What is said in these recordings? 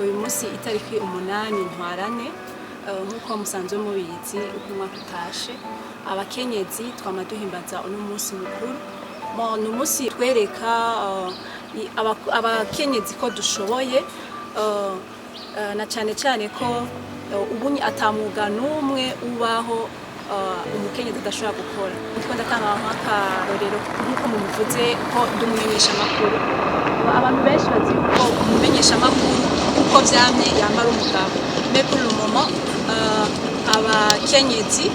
uyu munsi itariki 8 ntwarane nk'uko musanzwe mubizi uko umwaka utashe abakenyezi twamaduhimbaza uno munsi mukuru ni umunsi twereka abakenyezi ko dushoboye na cyane ko ubunye atamwuga n'umwe ubaho umukenyezi adashobora gukora nitwa ndatanga nk'akarorero nk'uko muvuze ko ndumumenyesha makuru abantu benshi bazi ko umumenyesha makuru uko vyamye yamara umugabo mekuru rumomo abakenyezi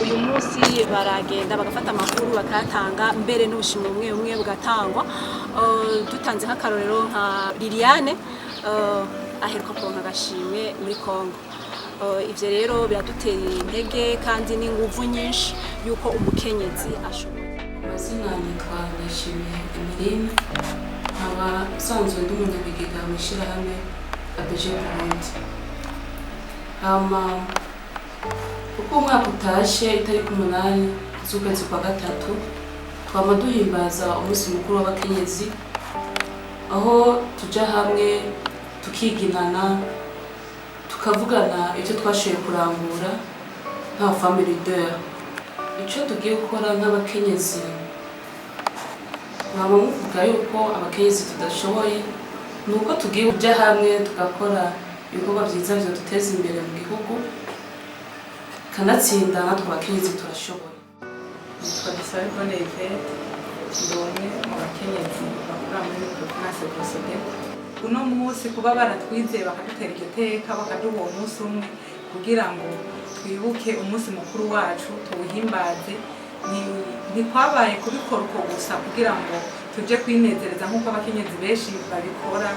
uyu munsi baragenda bagafata amakuru bakatanga mbere n'ubushimwe bumwe bugatangwa dutanze nk'akarorero nka Liliane aheruka kuronka agashimwe muri Kongo. Ivyo rero biradutera intege kandi n'inguvu nyinshi yuko umukenyezi ashoboye. Amazina nitwa Nishimiye Emeline nkaba nsanzwe ndi umunyabigega mu ishirahamwe ABG Burundi. Uko umwaka utashe itariki 8 z'ukwezi kwa gatatu twama duhimbaza umunsi mukuru w'abakenyezi aho tuja hamwe tukiginana tukavugana icyo twashoboye kurangura nka family day. Icyo tugiye gukora nk'abakenyezi mwaba muvuga yuko abakenyezi tudashoboye nuko tugiye kuja hamwe tugakora ibikorwa byiza byo duteza imbere mu gihugu kanatsinda natwe abakenyezi turashoboye. Nitwa Dusabe Bonete ndonke mu bakenyezi bakora muri Province Brosode. Uno munsi kuba baratwizeye bakadutera iryo teka bakaduha umunsi umwe kugira ngo twibuke umunsi mukuru wacu tuwuhimbaze ntikwabaye kubikora uko gusa kugira ngo tuje kwinezereza nk'uko abakenyezi benshi babikora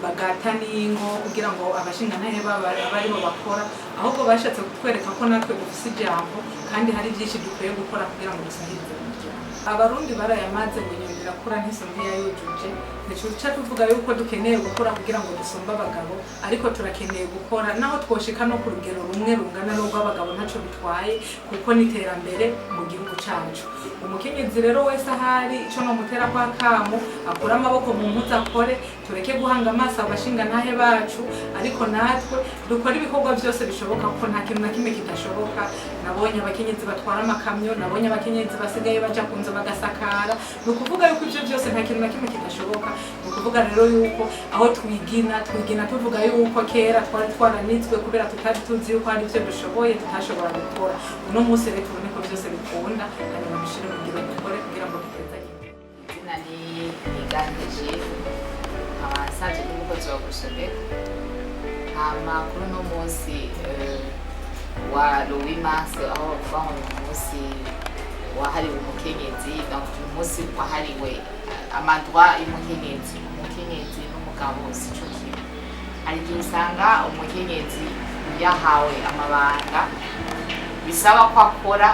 bagata n'ingo kugira ngo abashingantahe baribo bakora ahubwo bashatse kutwereka ko natwe dufise ijambo kandi hari byinshi dukwiye gukora kugira ngo dusahirize umuryango. Abarundi barayamaze ngo inyoni irakura nk'isombe yayujuje nico tuvuga yuko dukeneye gukora kugira ngo dusombe abagabo ariko turakeneye gukora naho twoshika no ku rugero rumwe rungana n'urw'abagabo ntaco bitwaye kuko niterambere mu gihugu cacu. Umukenyezi rero wese ahari ico no mutera kwa kamo akura amaboko mu mpuzu akore tureke guhanga amaso abashingantahe bacu ariko natwe dukora ibikorwa byose bishoboka ko nta kintu na kimwe kidashoboka. Nabonye abakenyezi batwara amakamyo, nabonye abakenyezi basigaye baja kunza bagasakara nukuvuga yuko ivyo byose nta kintu na kimwe kidashoboka. Nukuvuga rero yuko aho twigina tuvuga yuko kera twari twaranitswe kubera tutari tuzi yuko hari ivyo dushoboye tutashobora gukora. Uno munsi rero tubone ko byose bikunda hanyuma bishire mu ngiro dukore kugira ngo dutezanye. Izina ni Iganije abasaje n'umukozi wa Brosode. Kuri uno munsi wa Louis Mars aho bavuga ngo umunsi wahariwe umukenyezi umunsi wahariwe amadwa y'umukenyezi n'umugabo sico kimwe. Hari igihe usanga umukenyezi yahawe amabanga bisaba ko akora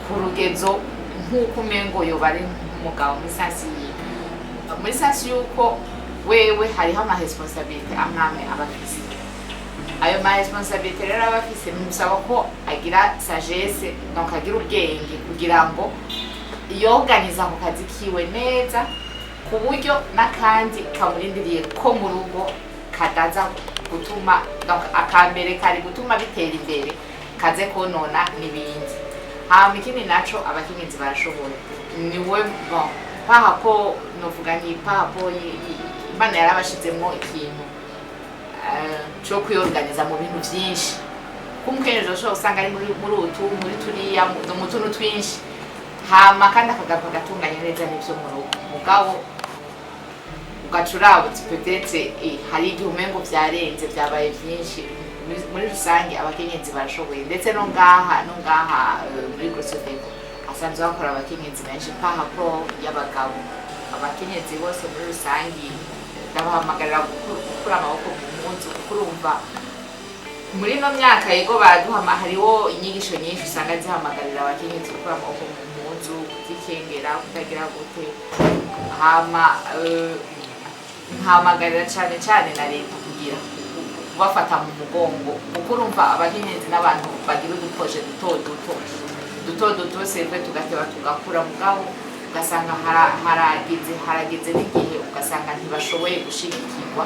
ku rugezo nk'uko umengo yoba ari umugabo muri sansi yuko wewe hariho ama responsabilité amwe abafise. Ayo ma responsabilité rero abafise musaba ko agira sagesse donc agira ubwenge kugira ngo yoganiza mu kazi kiwe neza ku buryo nakandi kamurindiriye ko mu rugo kadaza gutuma donc akambere kari gutuma bitera imbere kaze konona n'ibindi. Ikindi naco abakenyezi barashoboye niwe bon pahapo novuga ni pahapo Imana yarabashizemo ikintu cyo kwiorganiza mu bintu byinshi kumukenyezi cyo usanga ari muri turiya mu tuntu twinshi kandi akagaruka gatunganya neza n'ivyo mu rugo mugabo ugacurabo peut-être hari igihe umengo vyarenze vyabaye byinshi. Muri rusange abakenyezi barashoboye ndetse no ngaha muri Brosode asanzwe bakora abakenyezi benshi pahapo y'abagabo. Abakenyezi bose muri rusange ndabahamagarira gukura amaboko mu mpunzu kurumva muri no myaka yego baraduhama hariho inyigisho nyinshi usanga zihamagarira abakenyezi gukura amaboko mu mpunzu kuzikengera kutagira gute nkahamagarira cyane na leta kugira kubafata mu mugongo kuko urumva abakenyezi n'abantu bagira uduproje duto serve tugateba tugakura mugabo ugasanga harageze n'igihe ugasanga ntibashoboye gushigikirwa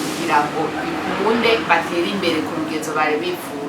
kugira ngo bikunde batere imbere ku rugezo bari bifuza